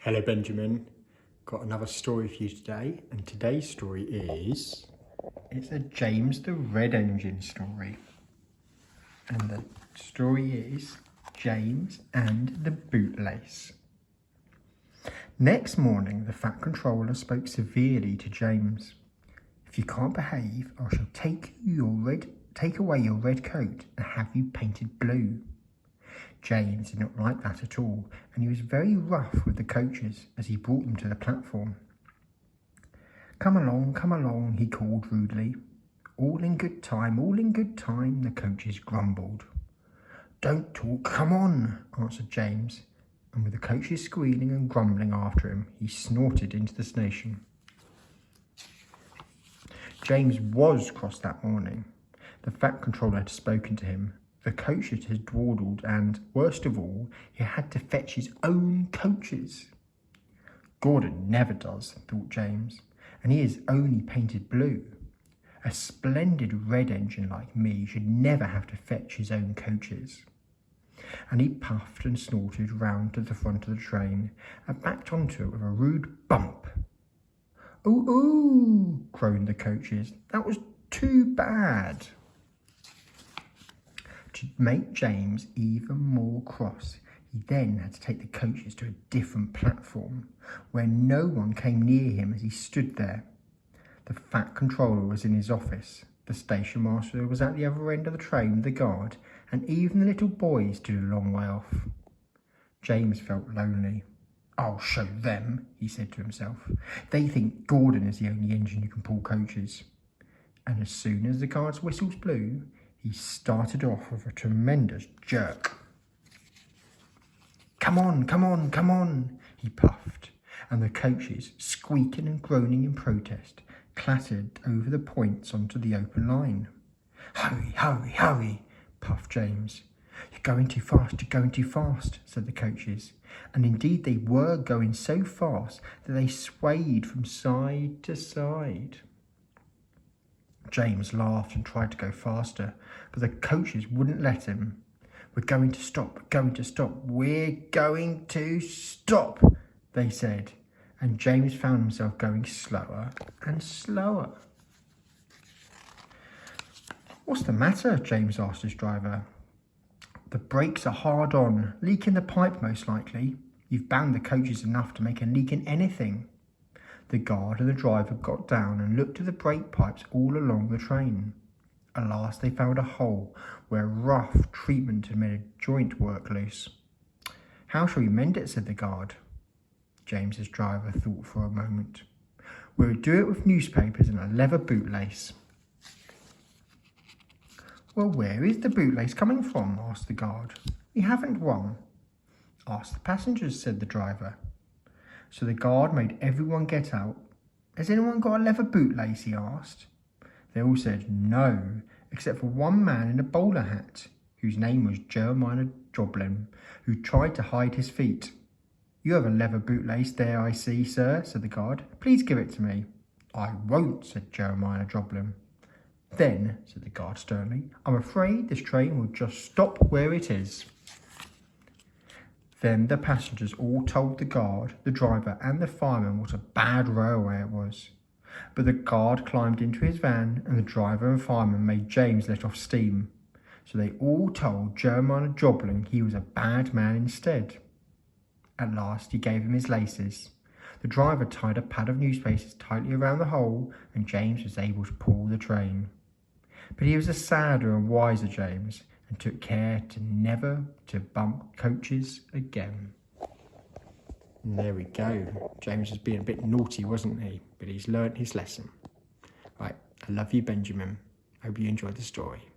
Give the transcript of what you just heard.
Hello Benjamin, got another story for you today, and today's story is, it's a James the Red Engine story. And the story is James and the Bootlace. Next morning, the Fat Controller spoke severely to James. "If you can't behave, I shall take away your red coat and have you painted blue." James did not like that at all, and he was very rough with the coaches as he brought them to the platform. Come along, he called rudely. All in good time, the coaches grumbled. "Don't talk, come on," answered James, and with the coaches squealing and grumbling after him, he snorted into the station. James was cross that morning. The Fat Controller had spoken to him. The coaches had dawdled and, worst of all, he had to fetch his own coaches. Gordon never does, thought James, and he is only painted blue. A splendid red engine like me should never have to fetch his own coaches. And he puffed and snorted round to the front of the train and backed onto it with a rude bump. "Ooh, ooh," groaned the coaches. "That was too bad." To make James even more cross, he then had to take the coaches to a different platform, where no one came near him as he stood there. The Fat Controller was in his office, the station master was at the other end of the train with the guard, and even the little boys stood a long way off. James felt lonely. "I'll show them," he said to himself. "They think Gordon is the only engine who can pull coaches." And as soon as the guard's whistles blew, he started off with a tremendous jerk. Come on, he puffed, and the coaches, squeaking and groaning in protest, clattered over the points onto the open line. Hurry, puffed James. You're going too fast, said the coaches. And indeed they were going so fast that they swayed from side to side. James laughed and tried to go faster, but the coaches wouldn't let him. We're going to stop, they said, and James found himself going slower and slower. "What's the matter?" James asked his driver. "The brakes are hard on, leak in the pipe most likely. You've banged the coaches enough to make a leak in anything." The guard and the driver got down and looked at the brake pipes all along the train. At last they found a hole where rough treatment had made a joint work loose. "How shall we mend it?" said the guard. James's driver thought for a moment. "We'll do it with newspapers and a leather bootlace." "Well, where is the bootlace coming from?" asked the guard. "We haven't one." "Ask the passengers," said the driver. So the guard made everyone get out. "Has anyone got a leather bootlace?" he asked. They all said no, except for one man in a bowler hat, whose name was Jeremiah Joblin, who tried to hide his feet. "You have a leather bootlace there, I see, sir," said the guard. "Please give it to me." "I won't," said Jeremiah Joblin. "Then," said the guard sternly, "I'm afraid this train will just stop where it is." Then the passengers all told the guard, the driver and the fireman what a bad railway it was. But the guard climbed into his van and the driver and fireman made James let off steam. So they all told Jeremiah Joblin he was a bad man instead. At last he gave him his laces. The driver tied a pad of newspapers tightly around the hole and James was able to pull the train. But he was a sadder and wiser James, and took care to never to bump coaches again. And there we go. James was being a bit naughty, wasn't he? But he's learnt his lesson. Right, I love you, Benjamin. Hope you enjoyed the story.